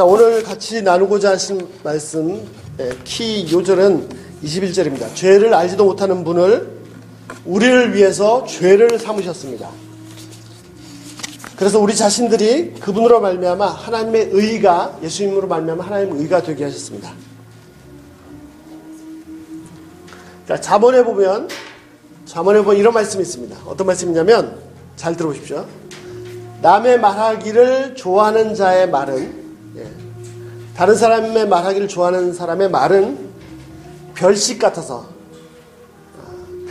자, 오늘 같이 나누고자 하신 말씀, 키 요절은 21절입니다. 죄를 알지도 못하는 분을 우리를 위해서 죄를 삼으셨습니다. 그래서 우리 자신들이 그분으로 말미암아 하나님의 의가, 예수님으로 말미암아 하나님의 의가 되게 하셨습니다. 자, 잠언에 보면 이런 말씀이 있습니다. 어떤 말씀이냐면, 잘 들어보십시오. 남의 말하기를 좋아하는 자의 말은, 다른 사람의 말하기를 좋아하는 사람의 말은 별식 같아서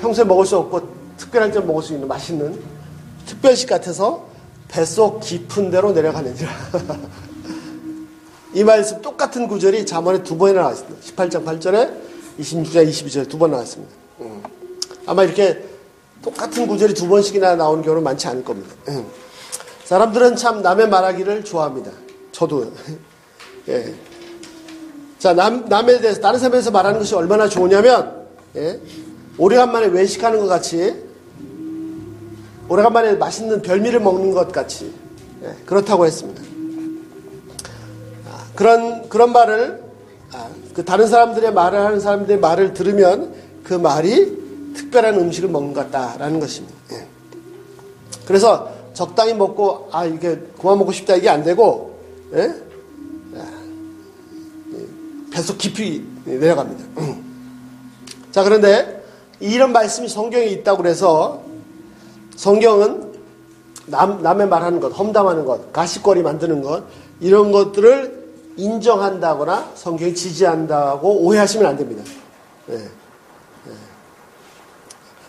평소에 먹을 수 없고 특별할 때 먹을 수 있는 맛있는 특별식 같아서 뱃속 깊은 데로 내려가느니라. 이 말씀 똑같은 구절이 잠언에 두 번이나 나왔습니다. 18장 8절에 26장 22절에 두 번 나왔습니다. 아마 이렇게 똑같은 구절이 두 번씩이나 나오는 경우는 많지 않을 겁니다. 사람들은 참 남의 말하기를 좋아합니다. 저도. 예. 자, 남에 대해서, 다른 사람에 대해서 말하는 것이 얼마나 좋으냐면, 오래간만에 외식하는 것 같이, 오래간만에 맛있는 별미를 먹는 것 같이, 그렇다고 했습니다. 그런 말을, 그 다른 사람들의 말을 하는 사람들의 말을 들으면 그 말이 특별한 음식을 먹는 것 같다라는 것입니다. 그래서 적당히 먹고, 이게 그만 먹고 싶다, 이게 안 되고, 뱃속 깊이 내려갑니다. 자, 그런데 이런 말씀이 성경에 있다고 그래서 성경은 남의 말하는 것, 험담하는 것, 가십거리 만드는 것, 이런 것들을 인정한다거나 성경이 지지한다고 오해하시면 안 됩니다.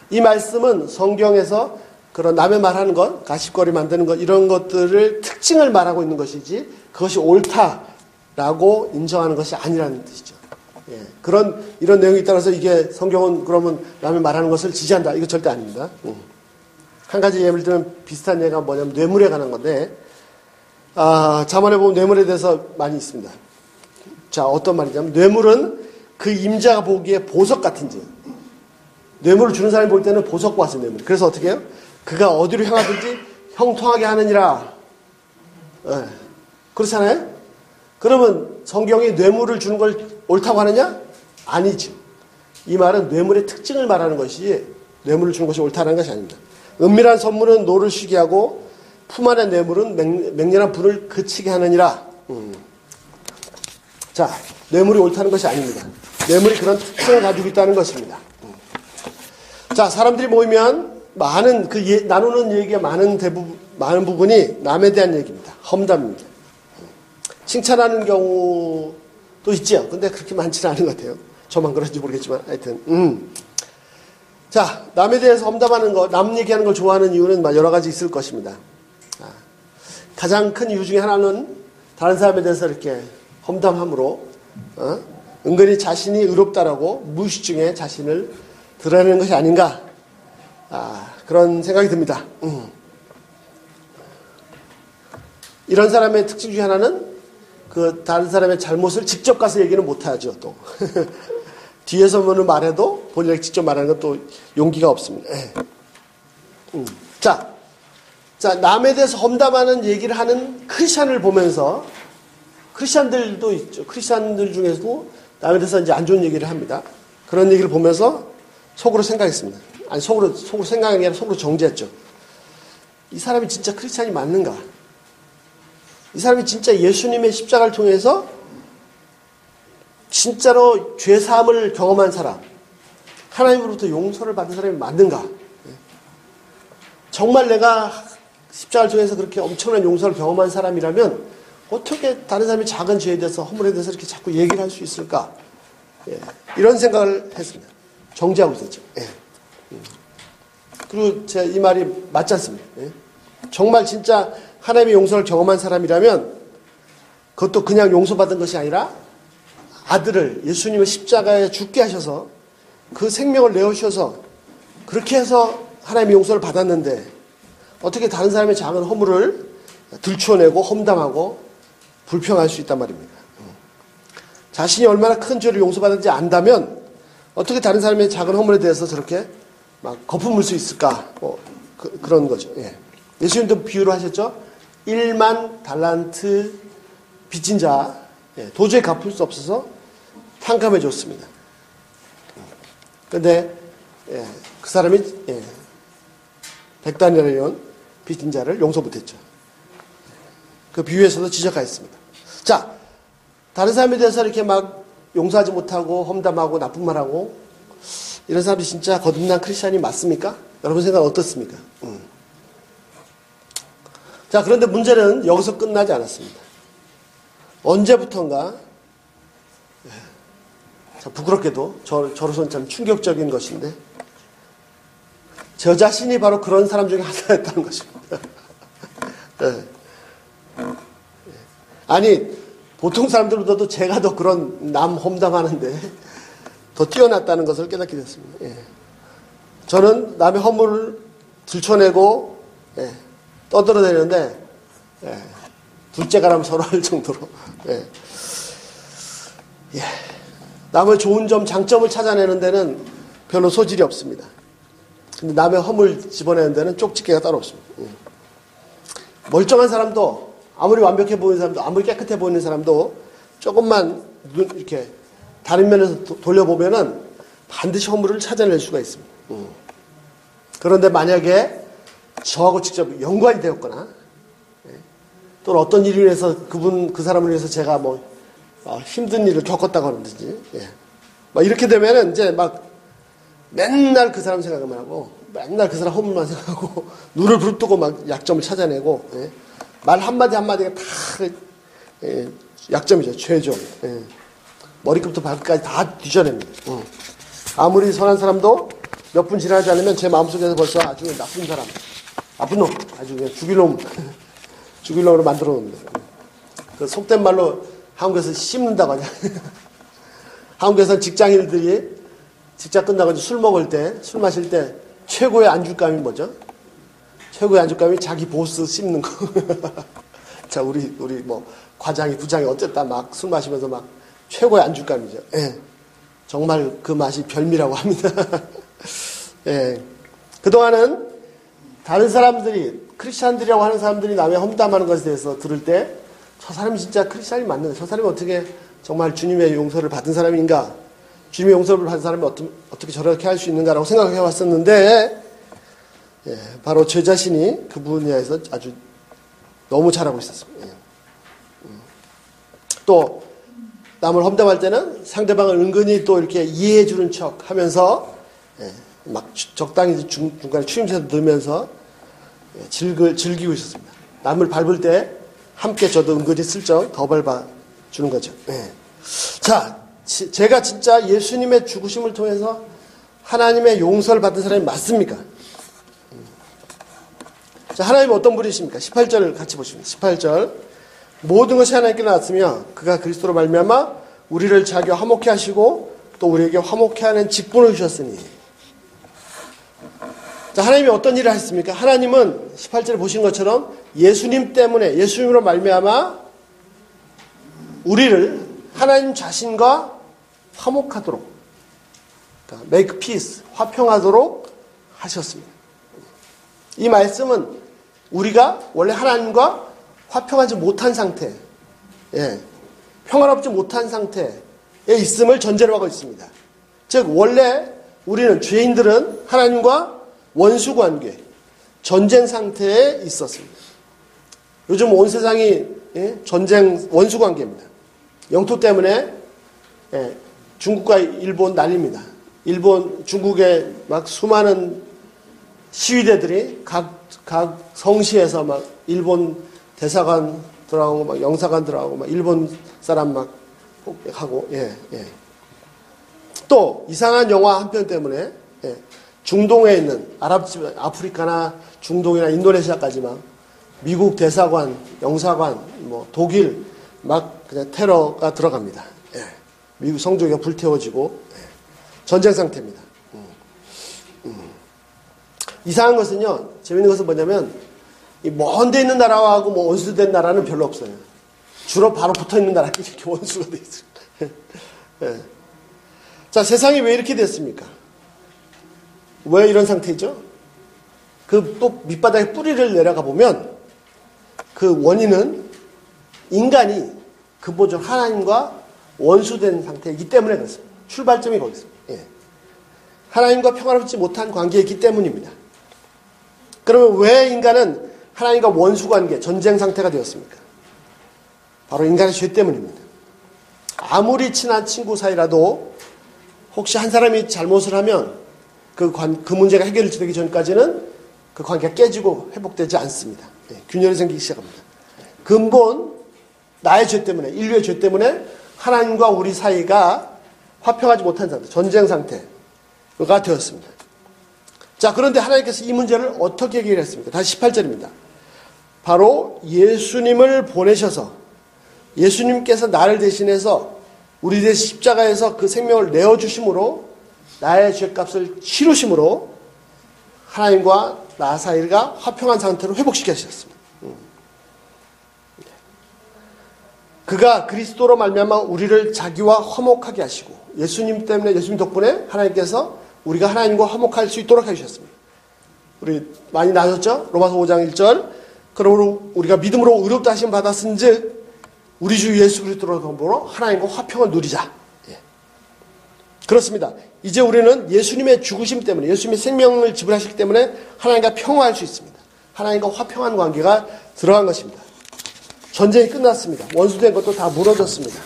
이 말씀은 성경에서 그런 남의 말하는 것, 가십거리 만드는 것, 이런 것들을 특징을 말하고 있는 것이지 그것이 옳다라고 인정하는 것이 아니라는 뜻이죠. 이런 내용이 따라서 이게 성경은 그러면 남의 말하는 것을 지지한다. 이거 절대 아닙니다. 한 가지 예를 들면 비슷한 예가 뭐냐면 뇌물에 관한 건데, 잠언에 보면 뇌물에 대해서 많이 있습니다. 자, 어떤 말이냐면 뇌물은 그 임자가 보기에 보석 같은지, 뇌물을 주는 사람이 볼 때는 보석과 같은 뇌물. 그래서 어떻게 해요? 그가 어디로 향하든지 형통하게 하느니라. 그렇잖아요? 그러면 성경이 뇌물을 주는 걸 옳다고 하느냐? 아니죠. 이 말은 뇌물의 특징을 말하는 것이 뇌물을 주는 것이 옳다는 것이 아닙니다. 은밀한 선물은 노를 쉬게 하고 품 안의 뇌물은 맹렬한 불을 그치게 하느니라. 자, 뇌물이 옳다는 것이 아닙니다. 뇌물이 그런 특징을 가지고 있다는 것입니다. 자, 사람들이 모이면 나누는 얘기가 많은 부분이 남에 대한 얘기입니다. 험담입니다. 칭찬하는 경우도 있죠. 근데 그렇게 많지는 않은 것 같아요. 저만 그런지 모르겠지만, 하여튼. 자, 남에 대해서 험담하는 것, 남 얘기하는 걸 좋아하는 이유는 여러 가지 있을 것입니다. 가장 큰 이유 중에 하나는 다른 사람에 대해서 이렇게 험담함으로, 은근히 자신이 의롭다라고 무의식중에 자신을 드러내는 것이 아닌가, 그런 생각이 듭니다. 이런 사람의 특징 중에 하나는 그 다른 사람의 잘못을 직접 가서 얘기는 못하죠. 또 뒤에서 말해도 본인에게 직접 말하는 건 또 용기가 없습니다. 자, 남에 대해서 험담하는 얘기를 하는 크리스찬을 보면서, 크리스찬들도 있죠. 크리스찬들 중에서도 남에 대해서 이제 안 좋은 얘기를 합니다. 그런 얘기를 보면서 속으로 생각했습니다. 아니, 속으로 생각한 게 아니라 속으로 정죄했죠. 이 사람이 진짜 크리스찬이 맞는가? 이 사람이 진짜 예수님의 십자가를 통해서 진짜로 죄사함을 경험한 사람, 하나님으로부터 용서를 받은 사람이 맞는가? 정말 내가 십자가를 통해서 그렇게 엄청난 용서를 경험한 사람이라면 어떻게 다른 사람이 작은 죄에 대해서, 허물에 대해서 이렇게 자꾸 얘기를 할 수 있을까? 이런 생각을 했습니다. 정죄하고 있었죠. 그리고 제가 이 말이 맞지 않습니다. 정말 진짜 하나님의 용서를 경험한 사람이라면 그것도 그냥 용서받은 것이 아니라 아들을 예수님을 십자가에 죽게 하셔서 그 생명을 내어주셔서 그렇게 해서 하나님의 용서를 받았는데 어떻게 다른 사람의 작은 허물을 들추어내고 험담하고 불평할 수 있단 말입니다. 자신이 얼마나 큰 죄를 용서받았는지 안다면 어떻게 다른 사람의 작은 허물에 대해서 저렇게 막 거품 물 수 있을까? 그런 거죠. 예수님도 비유를 하셨죠. 1만 달란트 빚진 자, 도저히 갚을 수 없어서 탕감해 줬습니다. 그런데 그 사람이 백단이라는 빚진 자를 용서 못했죠. 그 비유에서도 지적하였습니다. 자, 다른 사람에 대해서 이렇게 막 용서하지 못하고 험담하고 나쁜 말하고 이런 사람이 진짜 거듭난 크리스찬이 맞습니까? 여러분 생각 어떻습니까? 자, 그런데 문제는 여기서 끝나지 않았습니다. 언제부턴가 부끄럽게도 저로서는 참 충격적인 것인데 저 자신이 바로 그런 사람 중에 하나였다는 것입니다. 아니 보통 사람들보다도 제가 더 그런 남 험담하는데 더 뛰어났다는 것을 깨닫게 됐습니다. 저는 남의 허물을 들춰내고 떠들어내는데 둘째가라면 서로 할 정도로 남의 좋은 점, 장점을 찾아내는 데는 별로 소질이 없습니다. 근데 남의 허물 집어내는 데는 쪽집게가 따로 없습니다. 멀쩡한 사람도 아무리 완벽해 보이는 사람도 아무리 깨끗해 보이는 사람도 조금만 이렇게 다른 면에서 돌려보면은 반드시 허물을 찾아낼 수가 있습니다. 그런데 만약에 저하고 직접 연관이 되었거나 또는 어떤 일을 위해서 그 사람을 위해서 제가 뭐 힘든 일을 겪었다고 하는지 막 이렇게 되면은 이제 막 맨날 그 사람 생각만 하고 맨날 그 사람 허물만 생각하고 눈을 부릅뜨고 막 약점을 찾아내고 말 한마디 한마디가 다 약점이죠. 죄죠. 머리끝부터 발끝까지 다 뒤져냅니다. 아무리 선한 사람도 몇 분 지나지 않으면 제 마음속에서 벌써 아주 나쁜 사람, 나쁜 놈, 아주 그냥 죽일 놈으로 만들어 놓습니다. 그 속된 말로 한국에서 씹는다고 하냐. 한국에서는 직장인들이 직장 끝나고 술 먹을 때, 술 마실 때 최고의 안주감이 뭐죠? 최고의 안주감이 자기 보스 씹는 거. 자, 우리 뭐 과장이 부장이 어쨌다 막 술 마시면서 막 최고의 안주감이죠. 정말 그 맛이 별미라고 합니다. 그동안은 다른 사람들이 크리스찬들이라고 하는 사람들이 남의 험담하는 것에 대해서 들을 때 저 사람이 진짜 크리스찬이 맞는데 저 사람이 어떻게 정말 주님의 용서를 받은 사람인가, 주님의 용서를 받은 사람이 어떻게 저렇게 할 수 있는가라고 생각해 왔었는데 바로 제 자신이 그 분야에서 아주 너무 잘하고 있었습니다. 또 남을 험담할 때는 상대방을 은근히 또 이렇게 이해해 주는 척 하면서 막 적당히 중간에 추임새도 넣으면서 즐기고 있었습니다. 남을 밟을 때 함께 저도 은근히 슬쩍 더 밟아주는 거죠. 자, 제가 진짜 예수님의 죽으심을 통해서 하나님의 용서를 받은 사람이 맞습니까? 자, 하나님은 어떤 분이십니까? 18절을 같이 보십니다. 18절. 모든 것이 하나님께 나왔으며 그가 그리스도로 말미암아 우리를 자기와 화목케 하시고 또 우리에게 화목케 하는 직분을 주셨으니. 자, 하나님이 어떤 일을 하셨습니까? 하나님은 18절에 보신 것처럼 예수님 때문에 예수님으로 말미암아 우리를 하나님 자신과 화목하도록, 그러니까 make peace, 화평하도록 하셨습니다. 이 말씀은 우리가 원래 하나님과 화평하지 못한 상태, 평화롭지 못한 상태에 있음을 전제로 하고 있습니다. 즉 원래 우리는 죄인들은 하나님과 원수 관계, 전쟁 상태에 있었습니다. 요즘 온 세상이 전쟁 원수 관계입니다. 영토 때문에 중국과 일본 난립니다. 중국의 막 수많은 시위대들이 각 성시에서 막 일본 대사관 들어가고 막 영사관 들어가고 막 일본 사람 막 하고 또 이상한 영화 한 편 때문에 중동에 있는 아프리카나 중동이나 인도네시아까지 막 미국 대사관, 영사관, 뭐 독일 막 그냥 테러가 들어갑니다. 미국 성조기가 불태워지고 전쟁 상태입니다. 이상한 것은요, 재밌는 것은 뭐냐면 먼 데 있는 나라하고 뭐 원수된 나라는 별로 없어요. 주로 바로 붙어 있는 나라가 이렇게 원수가 돼 있어요. 자, 세상이 왜 이렇게 됐습니까? 왜 이런 상태죠? 그 또 밑바닥에 뿌리를 내려가 보면 그 원인은 인간이 근본적으로 하나님과 원수된 상태이기 때문에 그렇습니다. 출발점이 거기 있습니다. 예. 하나님과 평화롭지 못한 관계이기 때문입니다. 그러면 왜 인간은 하나님과 원수 관계, 전쟁 상태가 되었습니까? 바로 인간의 죄 때문입니다. 아무리 친한 친구 사이라도 혹시 한 사람이 잘못을 하면 그 문제가 해결되기 전까지는 그 관계가 깨지고 회복되지 않습니다. 예, 균열이 생기기 시작합니다. 근본 나의 죄 때문에, 인류의 죄 때문에 하나님과 우리 사이가 화평하지 못한 상태, 전쟁 상태가 되었습니다. 자, 그런데 하나님께서 이 문제를 어떻게 해결했습니까? 다시 18절입니다. 바로 예수님을 보내셔서 예수님께서 나를 대신해서 우리 대신 십자가에서 그 생명을 내어주심으로 나의 죄값을 치르심으로 하나님과 나 사이가 화평한 상태로 회복시키셨습니다. 그가 그리스도로 말미암아 우리를 자기와 화목하게 하시고 예수님 때문에 예수님 덕분에 하나님께서 우리가 하나님과 화목할 수 있도록 해주셨습니다. 우리 많이 나눴죠? 로마서 5장 1절. 그러므로 우리가 믿음으로 의롭다 하심을 받았은즉 우리 주 예수 그리스도로 더불어 하나님과 화평을 누리자. 예. 그렇습니다. 이제 우리는 예수님의 죽으심 때문에 예수님의 생명을 지불하시기 때문에 하나님과 평화할 수 있습니다. 하나님과 화평한 관계가 들어간 것입니다. 전쟁이 끝났습니다. 원수된 것도 다 무너졌습니다.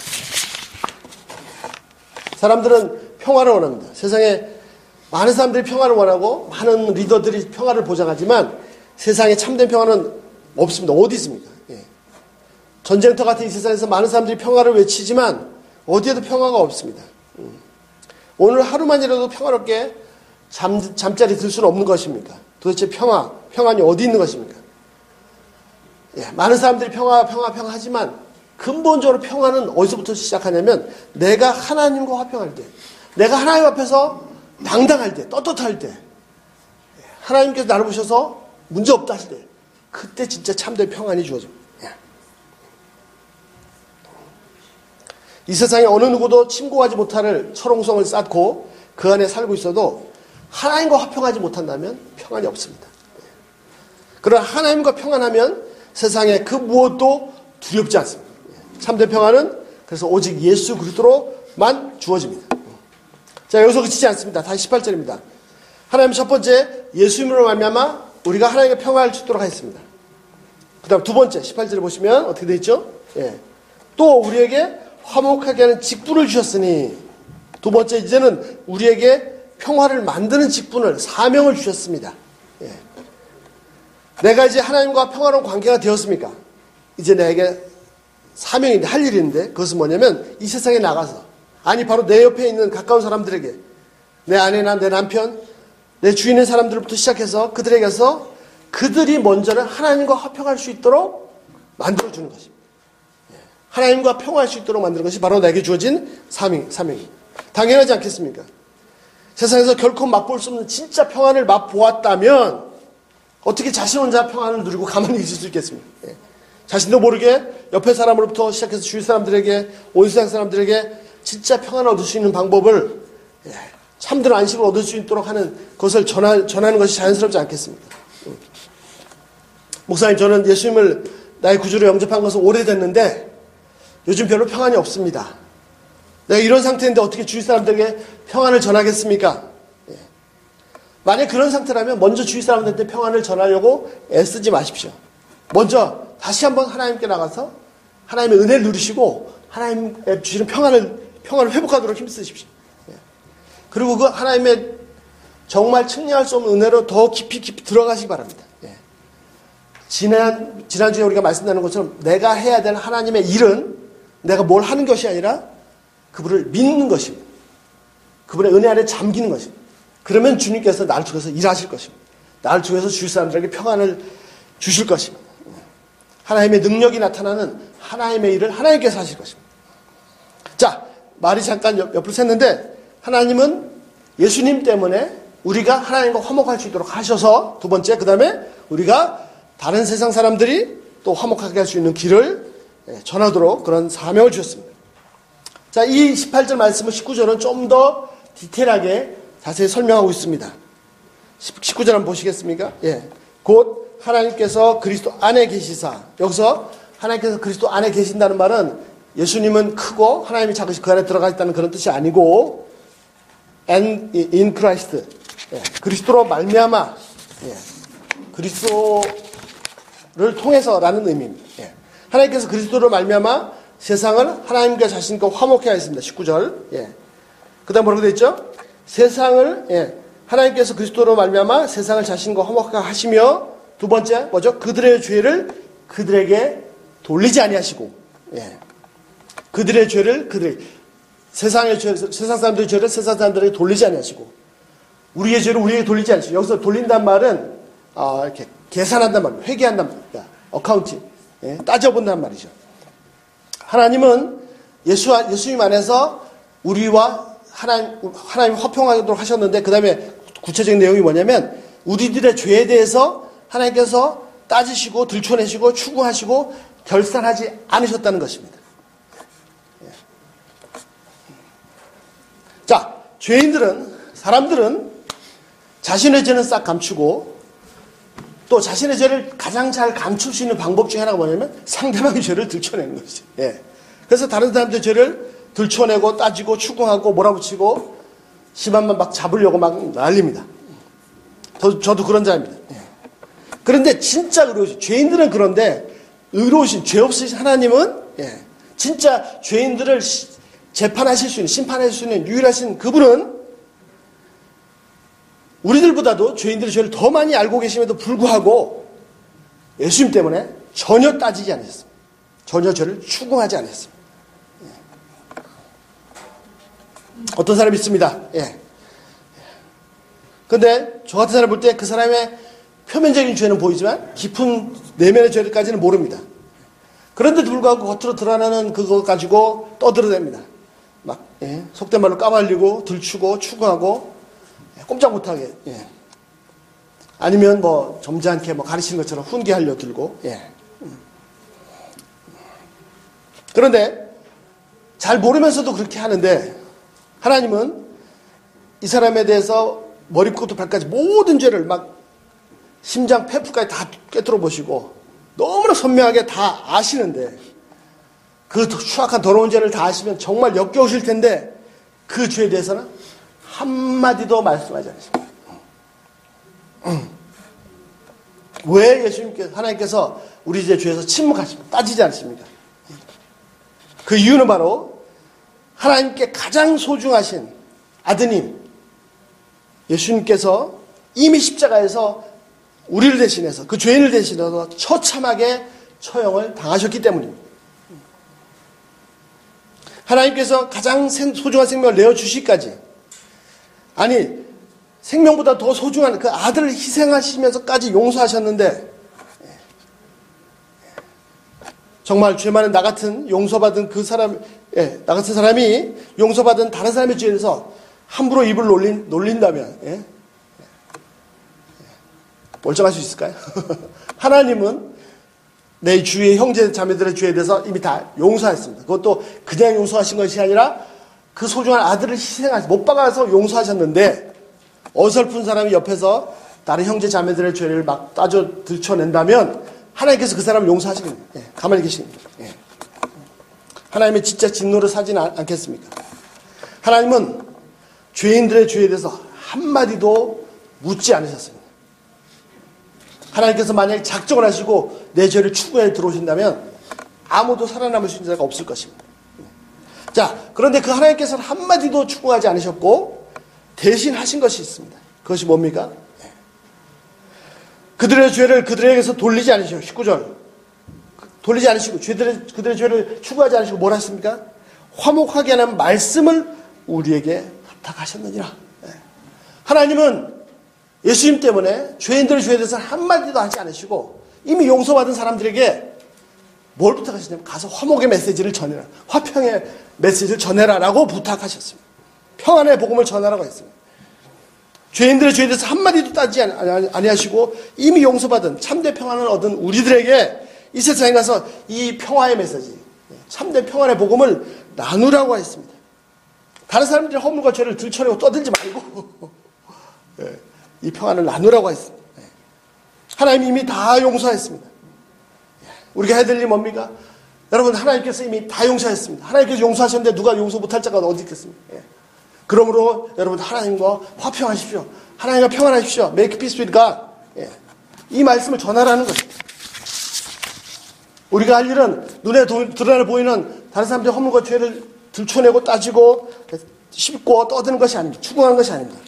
사람들은 평화를 원합니다. 세상에 많은 사람들이 평화를 원하고 많은 리더들이 평화를 보장하지만 세상에 참된 평화는 없습니다. 어디 있습니까? 예. 전쟁터 같은 이 세상에서 많은 사람들이 평화를 외치지만 어디에도 평화가 없습니다. 오늘 하루만이라도 평화롭게 잠자리 들 수는 없는 것입니까? 도대체 평안이 어디 있는 것입니까? 예, 많은 사람들이 평화 하지만 근본적으로 평화는 어디서부터 시작하냐면 내가 하나님과 화평할 때, 내가 하나님 앞에서 당당할 때, 떳떳할 때, 하나님께서 나를 보셔서 문제없다 하실 때, 그때 진짜 참된 평안이 주어집니다. 예. 이 세상에 어느 누구도 침공하지 못할 철옹성을 쌓고 그 안에 살고 있어도 하나님과 화평하지 못한다면 평안이 없습니다. 그러나 하나님과 평안하면 세상에 그 무엇도 두렵지 않습니다. 참된 평안은 그래서 오직 예수 그리스도로만 주어집니다. 자, 여기서 그치지 않습니다. 다시 18절입니다. 하나님 첫 번째 예수님으로 말미암아 우리가 하나님과 평화할 수 있도록 하였습니다. 그 다음 두 번째 18절에 보시면 어떻게 되어 있죠? 예. 또 우리에게 화목하게 하는 직분을 주셨으니 두 번째 이제는 우리에게 평화를 만드는 직분을 사명을 주셨습니다. 예. 내가 이제 하나님과 평화로운 관계가 되었습니까? 이제 내게 사명인데 할 일인데 그것은 뭐냐면 이 세상에 나가서 아니 바로 내 옆에 있는 가까운 사람들에게 내 아내나 내 남편 내 주위에 있는 사람들부터 시작해서 그들에게서 그들이 먼저는 하나님과 화평할 수 있도록 만들어주는 것입니다. 하나님과 평화할 수 있도록 만드는 것이 바로 내게 주어진 사명입니다. 당연하지 않겠습니까? 세상에서 결코 맛볼 수 없는 진짜 평안을 맛보았다면 어떻게 자신 혼자 평안을 누리고 가만히 있을 수 있겠습니까? 예. 자신도 모르게 옆에 사람으로부터 시작해서 주위 사람들에게 온 세상 사람들에게 진짜 평안을 얻을 수 있는 방법을 참된 안식을 얻을 수 있도록 하는 것을 전하는 것이 자연스럽지 않겠습니까? 목사님, 저는 예수님을 나의 구주로 영접한 것은 오래됐는데 요즘 별로 평안이 없습니다. 내가 이런 상태인데 어떻게 주위 사람들에게 평안을 전하겠습니까? 만약 그런 상태라면 먼저 주위 사람들한테 평안을 전하려고 애쓰지 마십시오. 먼저 다시 한번 하나님께 나가서 하나님의 은혜를 누리시고 하나님의 주시는 평안을 회복하도록 힘쓰십시오. 그리고 그 하나님의 정말 측량할 수 없는 은혜로 더 깊이 들어가시기 바랍니다. 지난주에 우리가 말씀 나눈 것처럼 내가 해야 될 하나님의 일은 내가 뭘 하는 것이 아니라 그분을 믿는 것입니다. 그분의 은혜 안에 잠기는 것입니다. 그러면 주님께서 나를 통해서 일하실 것입니다. 나를 통해서 주위 사람들에게 평안을 주실 것입니다. 하나님의 능력이 나타나는 하나님의 일을 하나님께서 하실 것입니다. 자, 말이 잠깐 옆으로 샜는데 하나님은 예수님 때문에 우리가 하나님과 화목할 수 있도록 하셔서 두 번째, 그 다음에 우리가 다른 세상 사람들이 또 화목하게 할 수 있는 길을 전하도록 그런 사명을 주셨습니다. 자, 이 18절 말씀은 19절은 좀 더 디테일하게 자세히 설명하고 있습니다. 19절 한번 보시겠습니까? 예. 곧 하나님께서 그리스도 안에 계시사. 여기서 하나님께서 그리스도 안에 계신다는 말은 예수님은 크고 하나님이 작으시 그 안에 들어가 있다는 그런 뜻이 아니고 and in Christ 그리스도로 말미암아 그리스도를 통해서라는 의미입니다. 하나님께서 그리스도로 말미암아 세상을 하나님과 자신과 화목케 하였습니다. 19절. 그 다음 뭐라고 되어 있죠? 세상을 하나님께서 그리스도로 말미암아 세상을 자신과 화목케 하시며 두 번째 뭐죠? 그들의 죄를 그들에게 돌리지 아니하시고 그들의 죄를 세상 사람들의 죄를 세상 사람들에게 돌리지 아니하시고 우리의 죄를 우리에게 돌리지 않으시고 여기서 돌린단 말은 이렇게 계산한단 말이에요. 회계한단 말이에요. 어카운팅 따져본단 말이죠. 하나님은 예수님 안에서 우리와 하나님 화평하도록 하셨는데 그 다음에 구체적인 내용이 뭐냐면 우리들의 죄에 대해서 하나님께서 따지시고 들춰내시고 추구하시고 결산하지 않으셨다는 것입니다. 자, 사람들은 자신의 죄는 싹 감추고 또 자신의 죄를 가장 잘 감출 수 있는 방법 중에 하나가 뭐냐면 상대방의 죄를 들춰내는 것이죠. 그래서 다른 사람들의 죄를 들춰내고 따지고 추궁하고 몰아붙이고 심한만 막 잡으려고 막 난립니다. 저도 그런 자입니다. 그런데 진짜 의로우신 죄인들은 그런데 의로우신 죄 없으신 하나님은 진짜 죄인들을 재판하실 수 있는 심판하실 수 있는 유일하신 그분은 우리들보다도 죄인들의 죄를 더 많이 알고 계심에도 불구하고 예수님 때문에 전혀 따지지 않으셨습니다. 전혀 죄를 추궁하지 않았습니다. 어떤 사람이 있습니다. 그런데 저 같은 사람 볼 때 그 사람의 표면적인 죄는 보이지만 깊은 내면의 죄까지는 모릅니다. 그런데도 불구하고 겉으로 드러나는 그거 가지고 떠들어댑니다. 막 속된 말로 까발리고 들추고 추궁하고 꼼짝 못하게 아니면 뭐 점잖게 뭐 가르치는 것처럼 훈계하려 들고 그런데 잘 모르면서도 그렇게 하는데 하나님은 이 사람에 대해서 머리부터 발까지 모든 죄를 막 심장 폐부까지 다 꿰뚫어 보시고 너무나 선명하게 다 아시는데 그 추악한 더러운 죄를 다 아시면 정말 역겨우실 텐데 그 죄에 대해서는 한마디도 말씀하지 않으십니다. 왜 하나님께서 우리 죄에서 침묵하십니까? 따지지 않습니까? 그 이유는 바로 하나님께 가장 소중하신 아드님 예수님께서 이미 십자가에서 우리를 대신해서 그 죄인을 대신해서 처참하게 처형을 당하셨기 때문입니다. 하나님께서 가장 소중한 생명을 내어주시기까지 아니 생명보다 더 소중한 그 아들을 희생하시면서까지 용서하셨는데 정말 죄 많은 나 같은 용서받은 그 사람 나 같은 사람이 용서받은 다른 사람의 죄에 대해서 함부로 입을 놀린다면 멀쩡할 수 있을까요? 하나님은 내 주위의 형제 자매들의 죄에 대해서 이미 다 용서했습니다. 그것도 그냥 용서하신 것이 아니라 그 소중한 아들을 못 박아서 용서하셨는데 어설픈 사람이 옆에서 다른 형제 자매들의 죄를 막 들춰낸다면 하나님께서 그 사람을 용서하시겠습니다. 가만히 계십니다. 하나님의 진짜 진노를 사지는 않겠습니까? 하나님은 죄인들의 죄에 대해서 한마디도 묻지 않으셨습니다. 하나님께서 만약에 작정을 하시고 내 죄를 추구해 들어오신다면 아무도 살아남을 수 있는 자가 없을 것입니다. 자, 그런데 그 하나님께서는 한마디도 추구하지 않으셨고 대신 하신 것이 있습니다. 그것이 뭡니까? 그들의 죄를 그들에게서 돌리지 않으시고 19절 돌리지 않으시고 그들의 죄를 추구하지 않으시고 뭘 하십니까? 화목하게 하는 말씀을 우리에게 부탁하셨느니라. 하나님은 예수님 때문에 죄인들의 죄에 대해서 한마디도 하지 않으시고 이미 용서받은 사람들에게 뭘 부탁하시냐면 가서 화목의 메시지를 전해라. 화평의 메시지를 전해라라고 부탁하셨습니다. 평안의 복음을 전하라고 했습니다. 죄인들의 죄에 대해서 한마디도 따지지 아니하시고 이미 용서받은 참된 평안을 얻은 우리들에게 이 세상에 가서 이 평화의 메시지, 참된 평안의 복음을 나누라고 했습니다. 다른 사람들의 허물과 죄를 들춰내고 떠들지 말고 이 평안을 나누라고 했습니다. 하나님이 이미 다 용서했습니다. 우리가 해야 될 일이 뭡니까? 여러분, 하나님께서 이미 다 용서하셨습니다. 하나님께서 용서하셨는데 누가 용서 못할 자가 어디 있겠습니까? 예. 그러므로 여러분, 하나님과 화평하십시오. 하나님과 평안하십시오. Make peace with God. 예. 이 말씀을 전하라는 것입니다. 우리가 할 일은 눈에 드러나 보이는 다른 사람들의 허물과 죄를 들춰내고 따지고 씹고 떠드는 것이 아닙니다. 추궁하는 것이 아닙니다.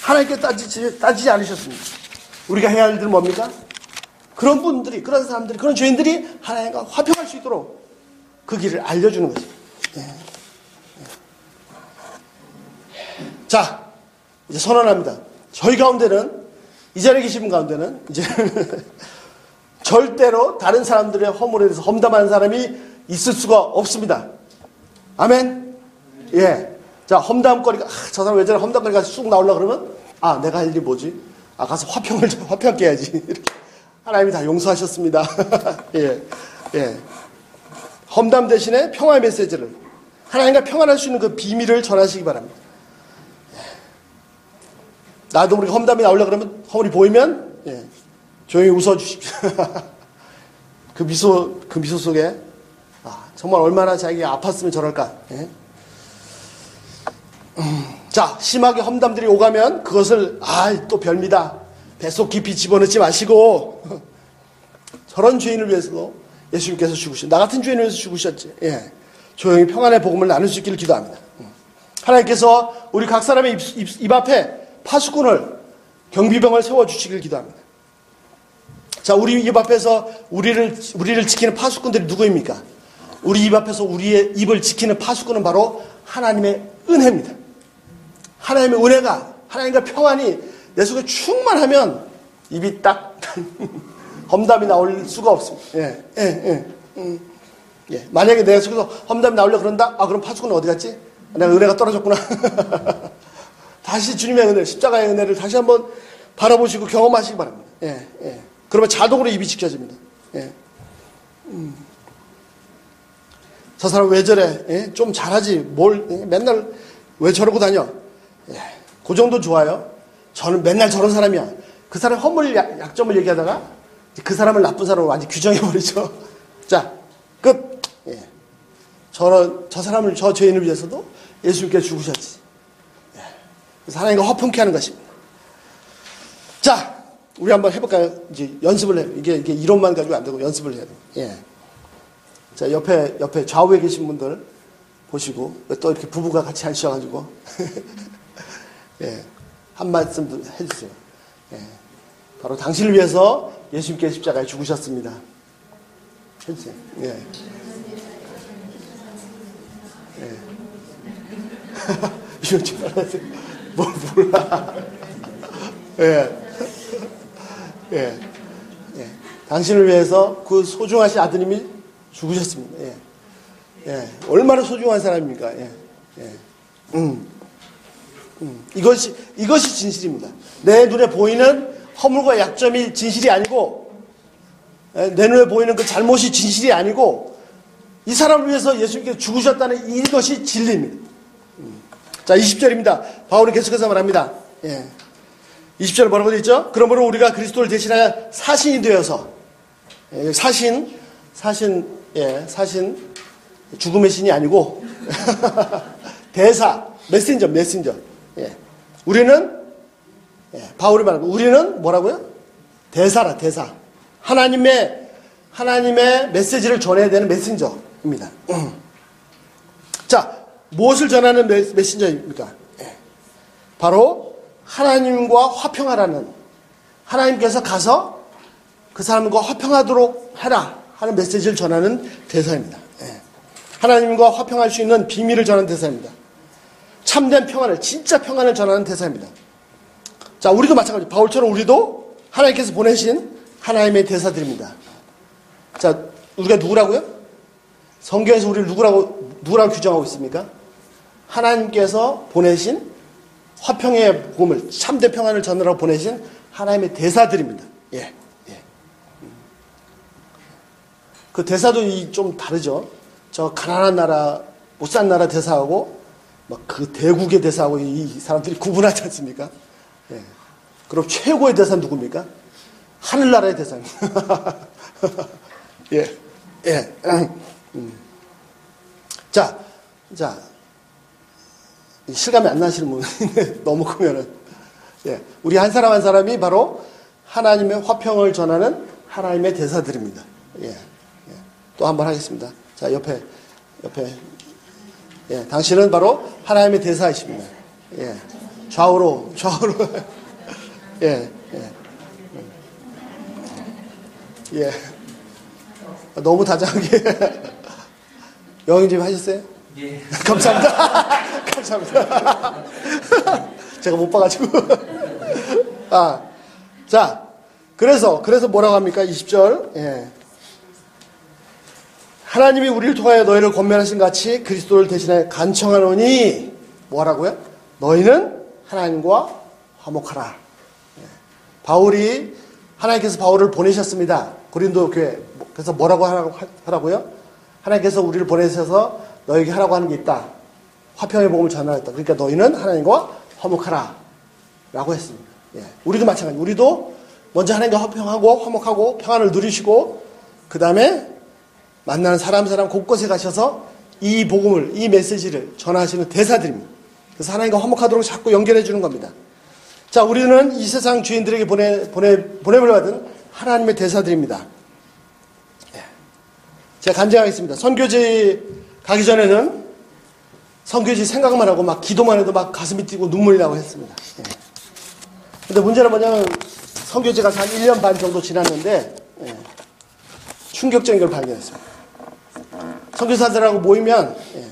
하나님께 따지지 않으셨습니다. 우리가 해야 할 일은 뭡니까? 그런 분들이, 그런 사람들이, 그런 죄인들이 하나님과 화평할 수 있도록 그 길을 알려주는 것입니다. 예. 자, 이제 선언합니다. 저희 가운데는, 이 자리에 계신 분 가운데는 이제 절대로 다른 사람들의 허물에 대해서 험담하는 사람이 있을 수가 없습니다. 아멘? 예. 자, 험담거리가, 저 사람 왜 저래 험담거리가 쑥 나오려고 그러면, 내가 할 일이 뭐지? 가서 화평 깨야지. 이렇게. 하나님이 다 용서하셨습니다. 예. 예. 험담 대신에 평화의 메시지를, 하나님과 평안할 수 있는 그 비밀을 전하시기 바랍니다. 나도 모르게 험담이 나오려고 그러면, 허물이 보이면, 예. 조용히 웃어주십시오. 그 미소 속에, 정말 얼마나 자기가 아팠으면 저럴까. 예? 자, 심하게 험담들이 오가면 그것을, 또 별미다. 뱃속 깊이 집어넣지 마시고, 저런 죄인을 위해서도 예수님께서 죽으신, 나 같은 죄인을 위해서 죽으셨지. 예. 조용히 평안의 복음을 나눌 수 있기를 기도합니다. 하나님께서 우리 각 사람의 입 앞에 파수꾼을, 경비병을 세워주시길 기도합니다. 자, 우리 입 앞에서 우리를 지키는 파수꾼들이 누구입니까? 우리 입 앞에서 우리의 입을 지키는 파수꾼은 바로 하나님의 은혜입니다. 하나님의 은혜가, 하나님과 평안이 내 속에 충만하면 입이 딱 험담이 나올 수가 없습니다. 예. 만약에 내 속에서 험담이 나오려고 그런다? 그럼 파수꾼은 어디 갔지? 내가 은혜가 떨어졌구나. 다시 주님의 은혜, 십자가의 은혜를 다시 한번 바라보시고 경험하시기 바랍니다. 예. 그러면 자동으로 입이 지켜집니다. 예. 저 사람 왜 저래? 예? 좀 잘하지. 맨날 왜 저러고 다녀? 예. 그 정도 좋아요. 저는 맨날 저런 사람이야. 그 사람 허물 약점을 얘기하다가 그 사람을 나쁜 사람으로 완전히 규정해버리죠. 자, 끝. 예. 저 사람을, 저 죄인을 위해서도 예수님께서 죽으셨지. 예. 그래서 하나님과 화평케 하는 것입니다. 자, 우리 한번 해볼까요? 이제 연습을 해요. 이게 이론만 가지고 안 되고 연습을 해야 돼요. 예. 자, 옆에 좌우에 계신 분들 보시고, 또 이렇게 부부가 같이 앉으셔가지고, 예. 한 말씀 해주세요. 예. 바로 당신을 위해서 예수님께서 십자가에 죽으셨습니다. 해주세요. 예. 예. 이거 좀 말하세요. 몰라. 예. 예. 예. 당신을 위해서 그 소중하신 아드님이 죽으셨습니다. 예. 예. 얼마나 소중한 사람입니까? 예. 예. 이것이 진실입니다. 내 눈에 보이는 허물과 약점이 진실이 아니고, 내 눈에 보이는 그 잘못이 진실이 아니고, 이 사람을 위해서 예수님께서 죽으셨다는 이것이 진리입니다. 자, 20절입니다. 바울이 계속해서 말합니다. 예. 20절에 뭐라고 되어 있죠? 그러므로 우리가 그리스도를 대신하여 사신이 되어서, 예, 사신, 죽음의 신이 아니고, 대사, 메신저. 예. 우리는, 예, 바울이 말하고, 우리는 뭐라고요? 대사. 하나님의 메시지를 전해야 되는 메신저입니다. 자, 무엇을 전하는 메신저입니까? 예. 바로 하나님과 화평하라는, 하나님께서 가서 그 사람과 화평하도록 해라 하는 메시지를 전하는 대사입니다. 예. 하나님과 화평할 수 있는 비밀을 전하는 대사입니다. 참된 평안을, 진짜 평안을 전하는 대사입니다. 자, 우리도 마찬가지. 바울처럼 우리도 하나님께서 보내신 하나님의 대사들입니다. 자, 우리가 누구라고요? 성경에서 우리를 누구라고 규정하고 있습니까? 하나님께서 보내신 화평의 복음을, 참된 평안을 전하라고 보내신 하나님의 대사들입니다. 예. 그 대사도 좀 다르죠. 저 가난한 나라, 못 산 나라 대사하고 막 그 대국의 대사하고 이 사람들이 구분하지 않습니까? 예. 그럼 최고의 대사는 누굽니까? 하늘나라의 대사입니다. 예. 자, 실감이 안 나시는 분 너무 크면은 예, 우리 한 사람 한 사람이 바로 하나님의 화평을 전하는 하나님의 대사들입니다. 예, 또 한 번 하겠습니다. 자, 옆에 예, 당신은 바로 하나님의 대사이십니다. 예, 좌우로 예. 너무 다정하게 영인 좀 하셨어요? 예. 감사합니다. 감사합니다. 제가 못 봐가지고. 자, 그래서 뭐라고 합니까? 20절. 예. 하나님이 우리를 통하여 너희를 권면하신 같이 그리스도를 대신하여 간청하노니 뭐라고요? 너희는 하나님과 화목하라. 예. 바울이 하나님께서 바울을 보내셨습니다. 고린도 교회. 그래서 뭐라고 하라고요? 하나님께서 우리를 보내셔서 너에게 하라고 하는 게 있다. 화평의 복음을 전하였다. 그러니까 너희는 하나님과 화목하라. 라고 했습니다. 예. 우리도 마찬가지. 우리도 먼저 하나님과 화평하고 화목하고 평안을 누리시고 그 다음에 만나는 사람 곳곳에 가셔서 이 복음을, 이 메시지를 전하시는 대사들입니다. 그래서 하나님과 화목하도록 자꾸 연결해 주는 겁니다. 자, 우리는 이 세상 주인들에게 보냄을 받은 하나님의 대사들입니다. 예. 제가 간증하겠습니다. 선교지 가기 전에는 선교지 생각만 하고 막 기도만 해도 막 가슴이 뛰고 눈물이 나고 했습니다. 예. 근데 문제는 뭐냐면 선교지 가서 한 1년 반 정도 지났는데 예. 충격적인 걸 발견했습니다. 선교사들하고 모이면 예.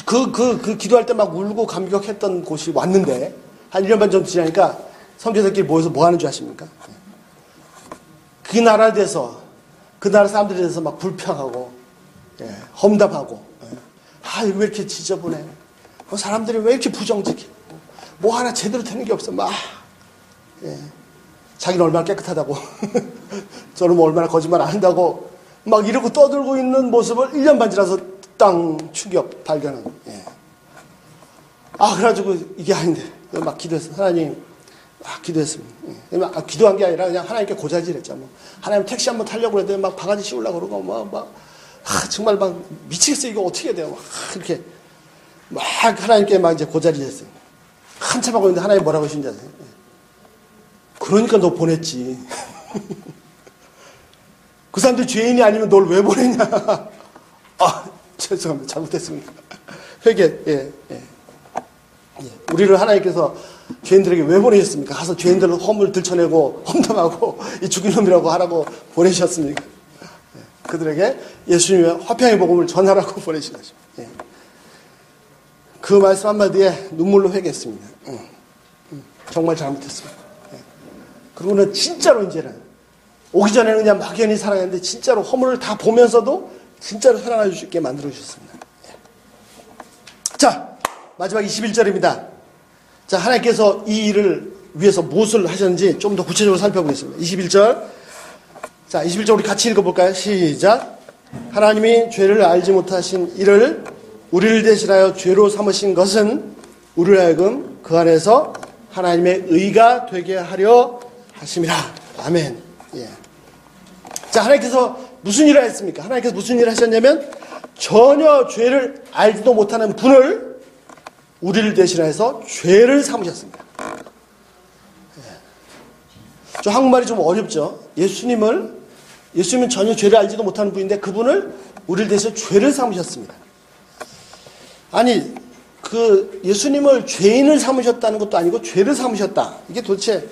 그 기도할 때 막 울고 감격했던 곳이 왔는데 한 1년 반 정도 지나니까 선교사들끼리 모여서 뭐 하는 줄 아십니까? 예. 그 나라에 대해서 그 나라 사람들에 대해서 막 불평하고 예. 험담하고 예. 이거 왜 이렇게 지저분해? 사람들이 왜 이렇게 부정직해? 뭐 하나 제대로 되는 게 없어. 막 예. 자기는 얼마나 깨끗하다고 저는 뭐 얼마나 거짓말 안 한다고 막 이러고 떠들고 있는 모습을 1년 반 지나서 땅 충격 발견한. 예. 그래가지고 이게 아닌데 막 기도했어. 하나님 기도했습니다. 예. 기도한 게 아니라 그냥 하나님께 고자질했죠. 뭐. 하나님 택시 한번 타려고 그랬더니 막 바가지 씌우려고 그러고 정말 막 미치겠어. 이거 어떻게 해야 돼요? 막 그렇게 막 하나님께 막 이제 고자질했어요. 한참 하고 있는데 하나님 뭐라고 하신지 아세요? 예. 그러니까 너 보냈지. 그 사람들 죄인이 아니면 널 왜 보냈냐? 죄송합니다. 잘못했습니다. 회개. 예. 우리를 하나님께서 죄인들에게 왜 보내셨습니까? 가서 죄인들을 허물 들춰내고 험담하고 이 죽일 놈이라고 하라고 보내셨습니까? 예. 그들에게 예수님의 화평의 복음을 전하라고 보내신 거죠. 예. 그 말씀 한마디에 눈물로 회개했습니다. 정말 잘못했습니다. 예. 그리고는 진짜로 이제는 오기 전에는 그냥 막연히 사랑했는데 진짜로 허물을 다 보면서도 진짜로 사랑할 수 있게 만들어주셨습니다. 예. 자, 마지막 21절입니다. 자, 하나님께서 이 일을 위해서 무엇을 하셨는지 좀 더 구체적으로 살펴보겠습니다. 21절. 자, 21절 우리 같이 읽어볼까요? 시작. 하나님이 죄를 알지 못하신 이를 우리를 대신하여 죄로 삼으신 것은 우리를 하여금 그 안에서 하나님의 의가 되게 하려 하심이라. 아멘. 예. 자, 하나님께서 무슨 일을 했습니까? 하나님께서 무슨 일을 하셨냐면 전혀 죄를 알지도 못하는 분을 우리를 대신해서 죄를 삼으셨습니다. 예. 저 한국말이 좀 어렵죠? 예수님은 전혀 죄를 알지도 못하는 분인데 그분을 우리를 대신해 죄를 삼으셨습니다. 아니, 예수님을 죄인을 삼으셨다는 것도 아니고 죄를 삼으셨다. 이게 도대체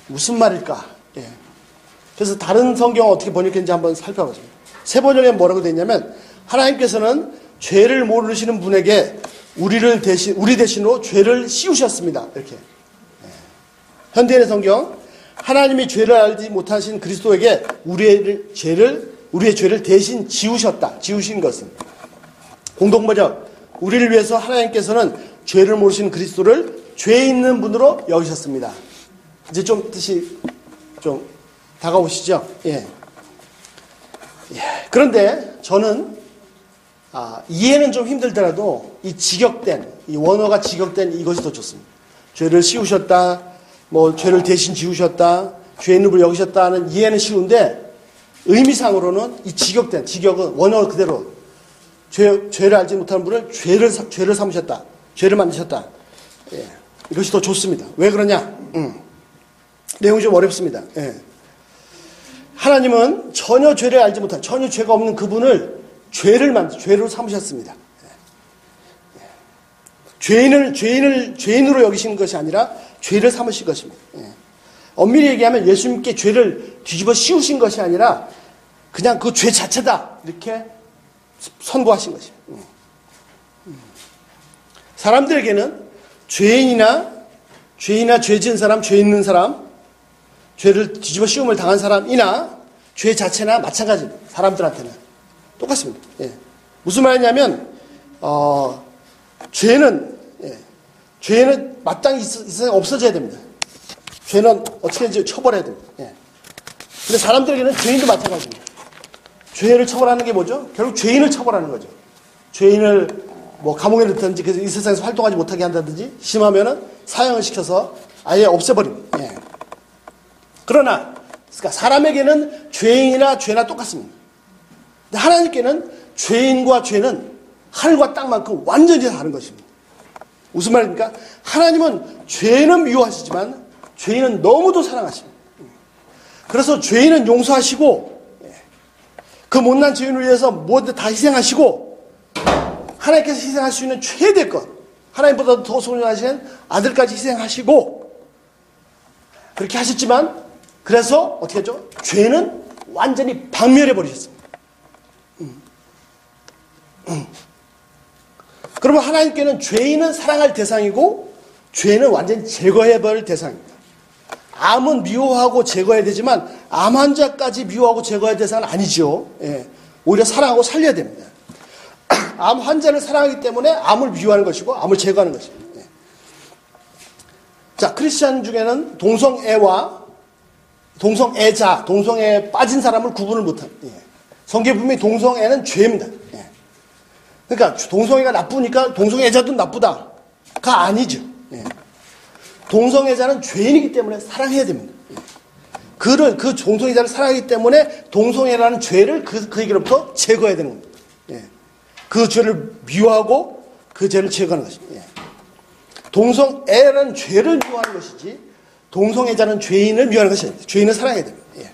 무슨 말일까? 예. 그래서 다른 성경을 어떻게 번역했는지 한번 살펴보겠습니다. 새 번역에 뭐라고 되어 있냐면 하나님께서는 죄를 모르시는 분에게 우리 대신으로 죄를 씌우셨습니다. 이렇게. 예. 현대인의 성경 하나님이 죄를 알지 못하신 그리스도에게 우리의 죄를 대신 지우신 것은 공동번역 우리를 위해서 하나님께서는 죄를 모르시는 그리스도를 죄 있는 분으로 여기셨습니다. 이제 좀 뜻이 좀 다가오시죠? 예. 그런데 저는 이해는 좀 힘들더라도 이 원어가 직역된 이것이 더 좋습니다. 죄를 씌우셨다, 죄를 대신 지우셨다, 죄 있는 분을 여기셨다 하는 이해는 쉬운데 의미상으로는 이 직역은 원어 그대로 죄를 알지 못하는 분을 죄를 삼으셨다. 죄를 만드셨다. 예. 이것이 더 좋습니다. 왜 그러냐? 내용이 좀 어렵습니다. 예. 하나님은 전혀 죄를 알지 못한, 전혀 죄가 없는 그분을 죄로 삼으셨습니다. 예. 죄인으로 여기시는 것이 아니라 죄를 삼으신 것입니다. 예. 엄밀히 얘기하면 예수님께 죄를 뒤집어 씌우신 것이 아니라 그냥 그 죄 자체다. 이렇게 선고하신 것입니다. 사람들에게는 죄인이나 죄 지은 사람, 죄 있는 사람, 죄를 뒤집어 씌움을 당한 사람이나 죄 자체나 마찬가지입니다. 사람들한테는 똑같습니다. 예. 무슨 말이냐면 죄는 마땅히 이 세상에 없어져야 됩니다. 죄는 어떻게든지 처벌해야 됩니다. 예. 근데 사람들에게는 죄인도 마찬가지입니다. 죄를 처벌하는 게 뭐죠? 결국 죄인을 처벌하는 거죠. 죄인을 감옥에 넣든지 그래서 이 세상에서 활동하지 못하게 한다든지 심하면은 사형을 시켜서 아예 없애버립니다. 예. 그러니까 사람에게는 죄인이나 죄나 똑같습니다. 근데 하나님께는 죄인과 죄는 하늘과 땅만큼 완전히 다른 것입니다. 무슨 말입니까? 하나님은 죄는 미워하시지만 죄인은 너무도 사랑하십니다. 그래서 죄인은 용서하시고 그 못난 죄인을 위해서 무엇을 다 희생하시고 하나님께서 희생할 수 있는 최대 것, 하나님보다 더 소중하신 아들까지 희생하시고 그렇게 하셨지만 그래서 어떻게 했죠? 죄는 완전히 박멸해 버리셨습니다. 그러면 하나님께는 죄인은 사랑할 대상이고 죄는 완전히 제거해 버릴 대상입니다. 암은 미워하고 제거해야 되지만 암 환자까지 미워하고 제거해야 될 대상은 아니죠. 예. 오히려 사랑하고 살려야 됩니다. 암 환자를 사랑하기 때문에 암을 미워하는 것이고 암을 제거하는 것입니다. 예. 자, 크리스찬 중에는 동성애에 빠진 사람을 구분을 못합니다. 예. 성경에 보면 동성애는 죄입니다. 예. 그러니까 동성애가 나쁘니까 동성애자도 나쁘다가 아니죠. 예. 동성애자는 죄인이기 때문에 사랑해야 됩니다. 그 동성애자를 사랑하기 때문에 동성애라는 죄를 그에게로부터 제거해야 되는 겁니다. 예. 그 죄를 미워하고 그 죄를 제거하는 것입니다. 예. 동성애라는 죄를 미워하는 것이지 동성애자는 죄인을 미워하는 것이 아닙니다. 죄인을 사랑해야 됩니다. 예.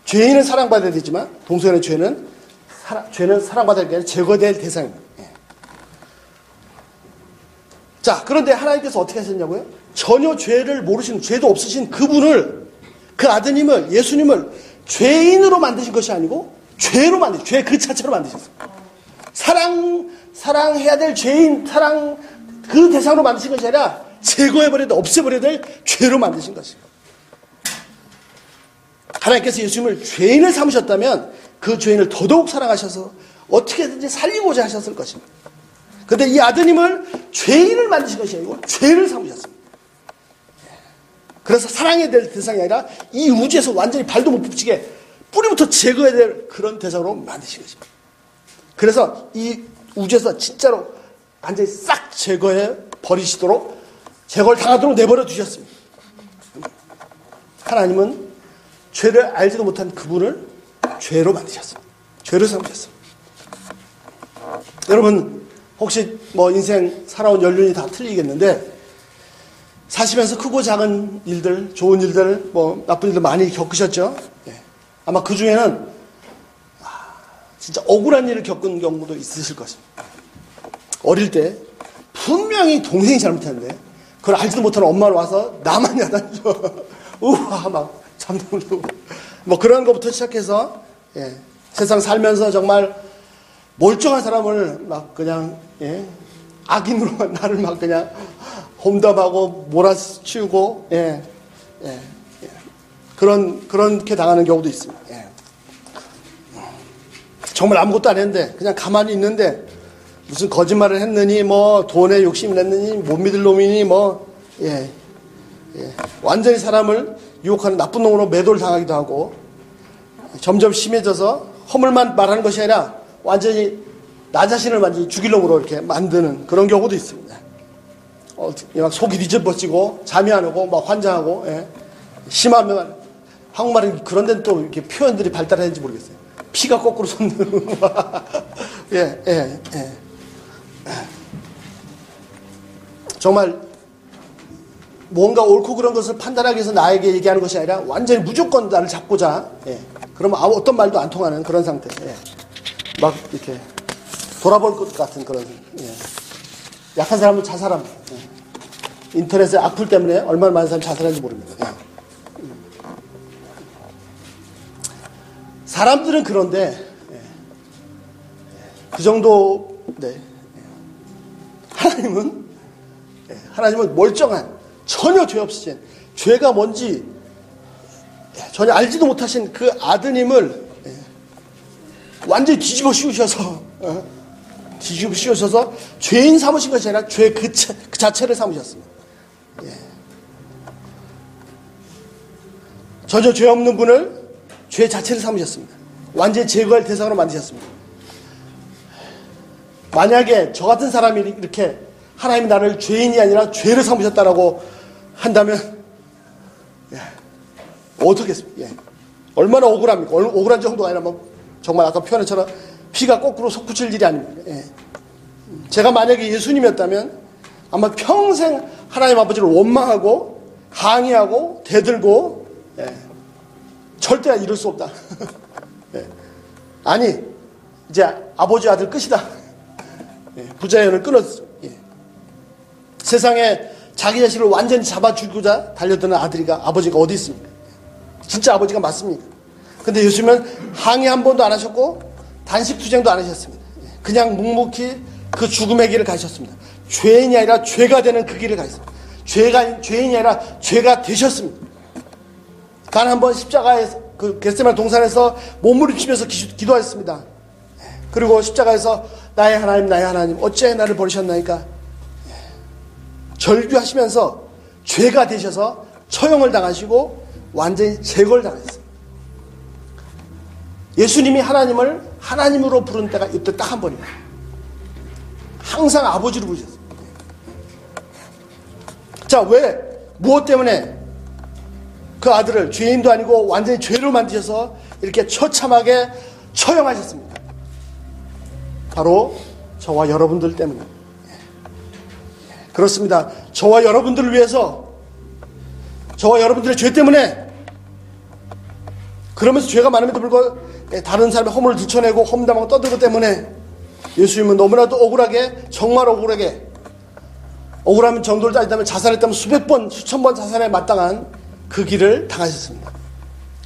죄인은 사랑받아야 되지만 동성애의 죄는 사랑받아야 될 게 아니라 제거될 대상입니다. 예. 자, 그런데 하나님께서 어떻게 하셨냐고요? 전혀 죄를 모르시는, 죄도 없으신 그분을, 그 아드님을, 예수님을 죄인으로 만드신 것이 아니고 죄로 죄 그 자체로 만드셨어요. 사랑해야 될 죄인, 그 대상으로 만드신 것이 아니라 제거해버려야 돼, 없애버려야 될 죄로 만드신 것입니다. 하나님께서 예수님을 죄인을 삼으셨다면 그 죄인을 더더욱 사랑하셔서 어떻게든지 살리고자 하셨을 것입니다. 그런데 이 아드님을 죄인을 만드신 것이 아니고 죄를 삼으셨습니다. 그래서 사랑해야 될 대상이 아니라 이 우주에서 완전히 발도 못 붙이게 뿌리부터 제거해야 될 그런 대상으로 만드신 것입니다. 그래서 이 우주에서 진짜로 완전히 싹 제거해 버리시도록 제거를 당하도록 내버려 두셨습니다. 하나님은 죄를 알지도 못한 그분을 죄로 만드셨습니다. 죄로 삼으셨습니다. 여러분 혹시 인생 살아온 연륜이 다 틀리겠는데 사시면서 크고 작은 일들, 좋은 일들, 나쁜 일들 많이 겪으셨죠? 예. 아마 그 중에는 진짜 억울한 일을 겪은 경우도 있으실 것입니다. 어릴 때 분명히 동생이 잘못했는데 그걸 알지도 못하는 엄마를 와서 나만 야단쳐. 우와 막 잠들고 그런 것부터 시작해서 세상 살면서 정말 멀쩡한 사람을 막 그냥 악인으로 나를 막 그냥 험담하고 몰아치우고 그렇게 당하는 경우도 있습니다. 정말 아무것도 안 했는데 그냥 가만히 있는데 무슨 거짓말을 했느니 돈에 욕심을 냈느니 못 믿을 놈이니 완전히 사람을 유혹하는 나쁜 놈으로 매도를 당하기도 하고 점점 심해져서 허물만 말하는 것이 아니라 완전히 나 자신을 완전히 죽일 놈으로 이렇게 만드는 그런 경우도 있습니다. 막 속이 뒤집어지고 잠이 안 오고 막 환장하고 심하면 한국말은 그런 데는 또 이렇게 표현들이 발달했는지 모르겠어요. 피가 거꾸로 솟는. 예, 예, 예. 정말 뭔가 옳고 그런 것을 판단하기 위해서 나에게 얘기하는 것이 아니라 완전히 무조건 나를 잡고자, 예. 그러면 어떤 말도 안 통하는 그런 상태. 예. 막 이렇게 돌아볼 것 같은 그런, 예. 약한 사람은 자살함. 예. 인터넷의 악플 때문에 얼마나 많은 사람이 자살하는지 모릅니다. 예. 사람들은 그런데, 예. 그 정도, 네. 하나님은 멀쩡한, 전혀 죄 없으신, 죄가 뭔지 전혀 알지도 못하신 그 아드님을 완전히 뒤집어 씌우셔서 죄인 삼으신 것이 아니라 죄 그 자체를 삼으셨습니다. 전혀 죄 없는 분을 죄 자체를 삼으셨습니다. 완전히 제거할 대상으로 만드셨습니다. 만약에 저 같은 사람이 이렇게 하나님이 나를 죄인이 아니라 죄를 삼으셨다라고 한다면, 예, 어떻겠습니까? 예. 얼마나 억울합니까? 억울한 정도가 아니라 뭐 정말 아까 표현처럼 피가 거꾸로 솟구칠 일이 아닙니다. 예. 제가 만약에 예수님이었다면 아마 평생 하나님 아버지를 원망하고 항의하고 대들고, 예, 절대 이룰 수 없다. 예. 아니, 이제 아버지 아들 끝이다. 예. 부자연을 끊었어. 예. 세상에 자기 자식을 완전히 잡아 죽이고자 달려드는 아버지가 어디 있습니까? 진짜 아버지가 맞습니까? 근데 예수님은 항의 한 번도 안 하셨고 단식 투쟁도 안 하셨습니다. 그냥 묵묵히 그 죽음의 길을 가셨습니다. 죄인이 아니라 죄가 되는 그 길을 가셨습니다. 죄인이 아니라 죄가 되셨습니다. 단 한 번 십자가에서 그 겟세마네 동산에서 몸부림치면서 기도하셨습니다. 그리고 십자가에서 나의 하나님 어찌하여 나를 버리셨나이까 절규하시면서 죄가 되셔서 처형을 당하시고 완전히 제거를 당하셨습니다. 예수님이 하나님을 하나님으로 부른 때가 이때 딱 한 번입니다. 항상 아버지로 부르셨습니다. 자, 왜? 무엇 때문에 그 아들을 죄인도 아니고 완전히 죄로 만드셔서 이렇게 처참하게 처형하셨습니까? 바로 저와 여러분들 때문입니다. 그렇습니다. 저와 여러분들을 위해서, 저와 여러분들의 죄 때문에, 그러면서 죄가 많음에도 불구하고 다른 사람의 허물을 들춰내고 험담하고 떠들고 때문에 예수님은 너무나도 억울하게, 정말 억울하게, 억울하면 정도를 따지자면 자살했다면 수백 번, 수천 번 자살에 마땅한 그 길을 당하셨습니다.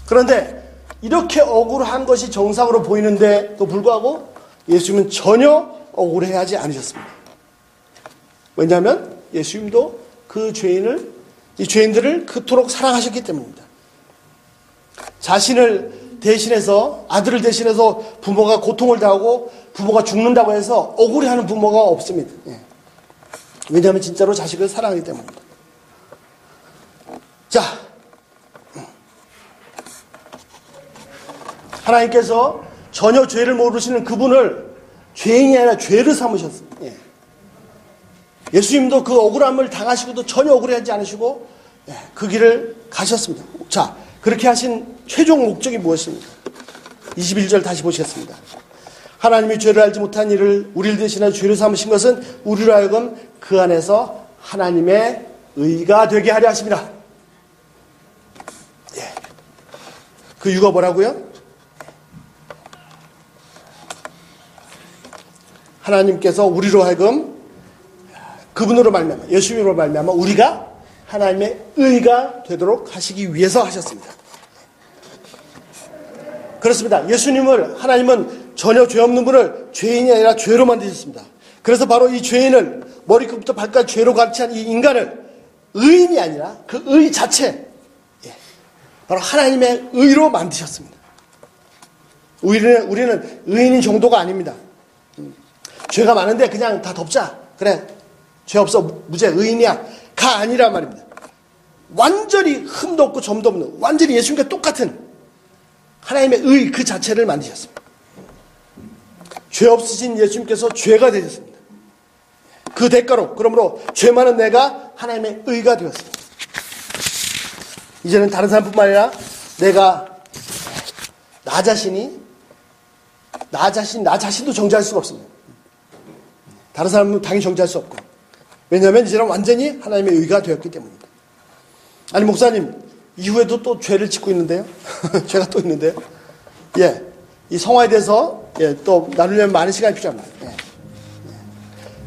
그런데 이렇게 억울한 것이 정상으로 보이는데도 불구하고 예수님은 전혀 억울해하지 않으셨습니다. 왜냐하면 예수님도 이 죄인들을 그토록 사랑하셨기 때문입니다. 자신을 대신해서, 아들을 대신해서 부모가 고통을 당하고 부모가 죽는다고 해서 억울해하는 부모가 없습니다. 예. 왜냐하면 진짜로 자식을 사랑하기 때문입니다. 자, 하나님께서 전혀 죄를 모르시는 그분을 죄인이 아니라 죄를 삼으셨습니다. 예. 예수님도 그 억울함을 당하시고도 전혀 억울해하지 않으시고, 예, 그 길을 가셨습니다. 자, 그렇게 하신 최종 목적이 무엇입니까? 21절 다시 보시겠습니다. 하나님이 죄를 알지 못한 이를 우리를 대신하여 죄를 삼으신 것은 우리로 하여금 그 안에서 하나님의 의가 되게 하려 하십니다. 예. 그 이유가 뭐라고요? 하나님께서 우리로 하여금 그분으로 말미암아, 예수님으로 말미암아 우리가 하나님의 의가 되도록 하시기 위해서 하셨습니다. 그렇습니다. 하나님은 전혀 죄 없는 분을 죄인이 아니라 죄로 만드셨습니다. 그래서 바로 이 죄인을 머리끝부터 발까지 죄로 가르치한 이 인간을 의인이 아니라 그 의 자체, 바로 하나님의 의로 만드셨습니다. 우리는 의인인 정도가 아닙니다. 죄가 많은데 그냥 다 덮자. 그래, 죄 없어, 무죄, 의인이야. 가 아니란 말입니다. 완전히 흠도 없고 점도 없는, 완전히 예수님과 똑같은 하나님의 의 그 자체를 만드셨습니다. 죄 없으신 예수님께서 죄가 되셨습니다. 그 대가로, 그러므로 죄 많은 내가 하나님의 의가 되었습니다. 이제는 다른 사람뿐만 아니라 내가 나 자신도 정죄할 수가 없습니다. 다른 사람은 당연히 정죄할 수 없고. 왜냐하면 이제는 완전히 하나님의 의가 되었기 때문입니다. 아니, 목사님, 이후에도 또 죄를 짓고 있는데요? 죄가 또 있는데요? 예. 이 성화에 대해서, 예, 또 나누려면 많은 시간이 필요합니다. 예. 예.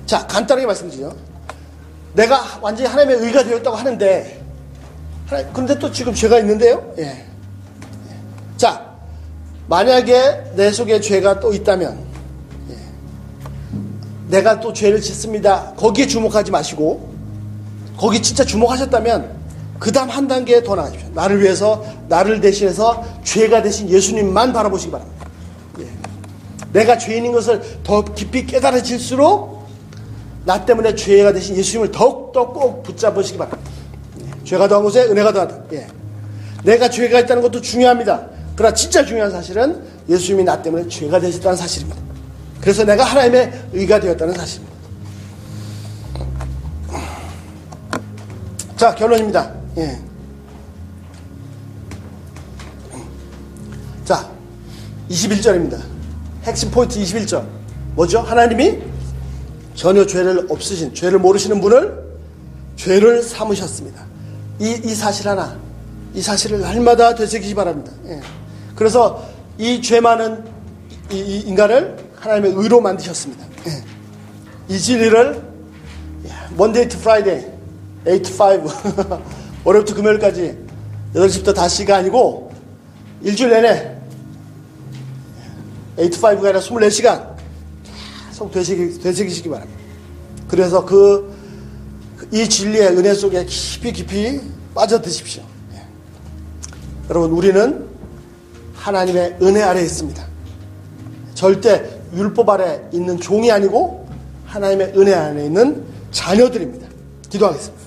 자, 간단하게 말씀드리죠. 내가 완전히 하나님의 의가 되었다고 하는데, 근데 또 지금 죄가 있는데요? 예. 예. 자, 만약에 내 속에 죄가 또 있다면, 예. 내가 또 죄를 짓습니다. 거기에 주목하지 마시고, 거기 진짜 주목하셨다면, 그 다음 한 단계 더 나가십시오. 나를 위해서, 나를 대신해서 죄가 되신 예수님만 바라보시기 바랍니다. 예. 내가 죄인인 것을 더 깊이 깨달아질수록 나 때문에 죄가 되신 예수님을 더욱더 꼭 붙잡으시기 바랍니다. 예. 죄가 더한 곳에 은혜가 더하다. 예. 내가 죄가 있다는 것도 중요합니다. 그러나 진짜 중요한 사실은 예수님이 나 때문에 죄가 되셨다는 사실입니다. 그래서 내가 하나님의 의가 되었다는 사실입니다. 자, 결론입니다. 예. 자, 21절입니다. 핵심 포인트 21절. 뭐죠? 하나님이 전혀 죄를 없으신, 죄를 모르시는 분을 죄를 삼으셨습니다. 이 사실 하나, 이 사실을 날마다 되새기시 바랍니다. 예. 그래서 이 죄 많은 이 인간을 하나님의 의로 만드셨습니다. 예. 이 진리를 Monday to Friday, 8 to 5 월요일부터 금요일까지 8시부터 5시가 아니고 일주일 내내 8 to 5가 아니라 24시간 계속 되새기시기 바랍니다. 그래서 이 진리의 은혜 속에 깊이 빠져드십시오. 예. 여러분, 우리는 하나님의 은혜 아래에 있습니다. 절대 율법 아래 있는 종이 아니고 하나님의 은혜 안에 있는 자녀들입니다. 기도하겠습니다.